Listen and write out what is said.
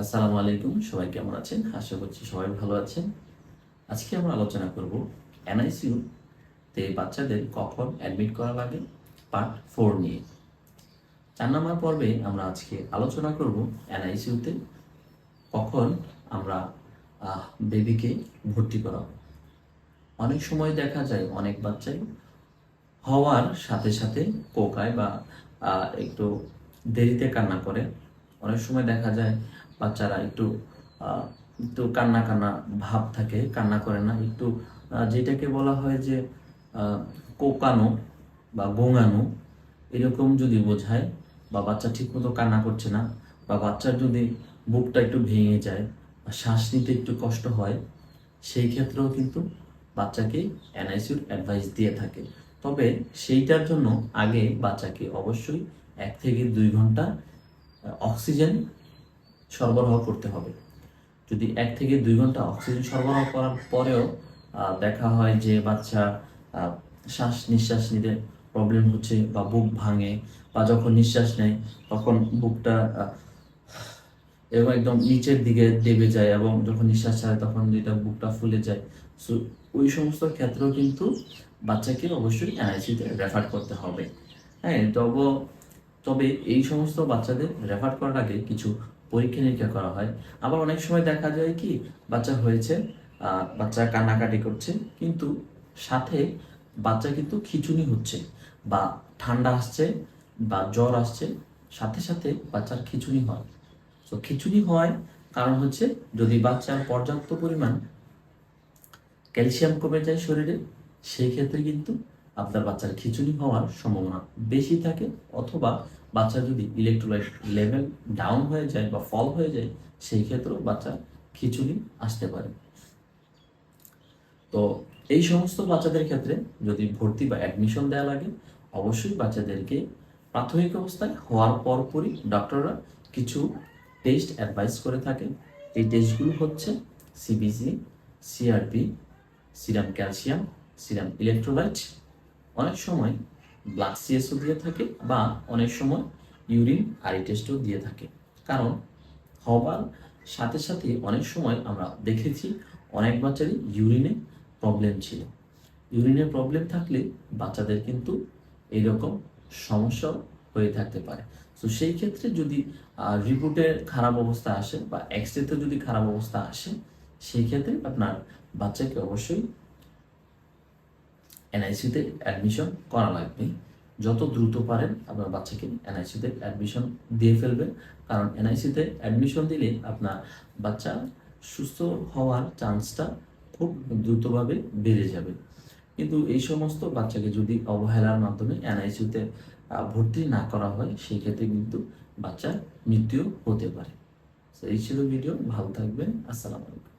আসসালামু আলাইকুম, সবাই কেমন আছেন? আশা করছি সবাই ভালো আছেন। আজকে আমরা আলোচনা করব এনআইসিইউ তে বাচ্চাদের কখন অ্যাডমিট করা লাগে পার্ট 4 নিয়ে। 4 নম্বর পর্বে আমরা আজকে আলোচনা করব এনআইসিইউতে কখন আমরা বেবিকে ভর্তি করাবো। অনেক সময় দেখা যায় অনেক বাচ্চাই হওয়ার সাথে সাথে কোঁকায় বা একটু দেরিতে কান্না করে। অনেক সময় দেখা যায় বাচ্চারা আহ, একটু কান্না কান্না ভাব থাকে, কান্না করে না, একটু যেটাকে বলা হয় যে কোঁকানো বা গোঙানো, এরকম যদি বোঝায়, বা বাচ্চা ঠিকমতো কান্না করছে না, বা বাচ্চার যদি বুকটা একটু ভেঙে যায় বা শ্বাস নিতে একটু কষ্ট হয়, সেই ক্ষেত্রেও কিন্তু বাচ্চাকে এনআইসিউর অ্যাডভাইস দিয়ে থাকে। তবে সেইটার জন্য আগে বাচ্চাকে অবশ্যই 1 থেকে 2 ঘন্টা অক্সিজেন সরবরাহ করতে হবে। যদি 1 থেকে 2 ঘন্টা অক্সিজেন সরবরাহ করার পরেও দেখা হয় যে বাচ্চা শ্বাস নিঃশ্বাস নিতে প্রবলেম হচ্ছে বা বুক ভাঙে, বা যখন নিঃশ্বাস নেয় তখন বুকটা এবং একদম নিচের দিকে দেবে যায়, এবং যখন নিঃশ্বাস ছাড়ে তখন যেটা বুকটা ফুলে যায়, সো ওই সমস্ত ক্ষেত্রেও কিন্তু বাচ্চাকে অবশ্যই এনআইসিতে রেফার করতে হবে। হ্যাঁ, তবে এই সমস্ত বাচ্চাদের রেফার করার আগে কিছু পরীক্ষা নিরীক্ষা করা হয়। আবার অনেক সময় দেখা যায় কি, বাচ্চা হয়েছে, বাচ্চা কান্নাকাটি করছে, কিন্তু সাথে বাচ্চা কিন্তু খিঁচুনি হচ্ছে বা ঠান্ডা আসছে বা জ্বর আসছে, সাথে সাথে বাচ্চার খিঁচুনি হয়। তো খিঁচুনি হয় কারণ হচ্ছে, যদি বাচ্চার পর্যাপ্ত পরিমাণ ক্যালসিয়াম কমে যায় শরীরে, সেই ক্ষেত্রে কিন্তু আপনার বাচ্চার খিঁচুনি হওয়ার সম্ভাবনা বেশি থাকে। অথবা বাচ্চার যদি ইলেকট্রোলাইট লেভেল ডাউন হয়ে যায় বা ফল হয়ে যায়, সেই ক্ষেত্রেও বাচ্চার খিঁচুনি আসতে পারে। তো এই সমস্ত বাচ্চাদের ক্ষেত্রে যদি ভর্তি বা অ্যাডমিশন দেওয়া লাগে, অবশ্যই বাচ্চাদেরকে প্রাথমিক অবস্থায় হওয়ার পরপরই ডক্টররা কিছু টেস্ট অ্যাডভাইস করে থাকেন। এই টেস্টগুলো হচ্ছে CBC, CRP, serum calcium, serum electrolyte, অনেক সময় ব্লাড সিএসও দিয়ে থাকে, বা অনেক সময় ইউরিন আই টেস্টও দিয়ে থাকে। কারণ হবার সাথে সাথে অনেক সময় আমরা দেখেছি অনেক বাচ্চারই ইউরিনে প্রবলেম ছিল। ইউরিনের প্রবলেম থাকলে বাচ্চাদের কিন্তু এইরকম সমস্যা হয়ে থাকতে পারে। তো সেই ক্ষেত্রে যদি রিপোর্টের খারাপ অবস্থা আসে বা এক্সরেতে যদি খারাপ অবস্থা আসে, সেই ক্ষেত্রে আপনার বাচ্চাকে অবশ্যই এনআইসিতে অ্যাডমিশন করা লাগবে। যত দ্রুত পারেন আপনার বাচ্চাকে এনআইসিতে অ্যাডমিশন দিয়ে ফেলবেন, কারণ এনআইসিতে অ্যাডমিশন দিলে আপনার বাচ্চা সুস্থ হওয়ার চান্সটা খুব দ্রুতভাবে বেড়ে যাবে। কিন্তু এই সমস্ত বাচ্চাকে যদি অবহেলার মাধ্যমে এনআইসিউতে ভর্তি না করা হয়, সেই ক্ষেত্রে কিন্তু বাচ্চার মৃত্যু হতে পারে। তো এই ছিল ভিডিও, ভালো থাকবেন, আসসালামু আলাইকুম।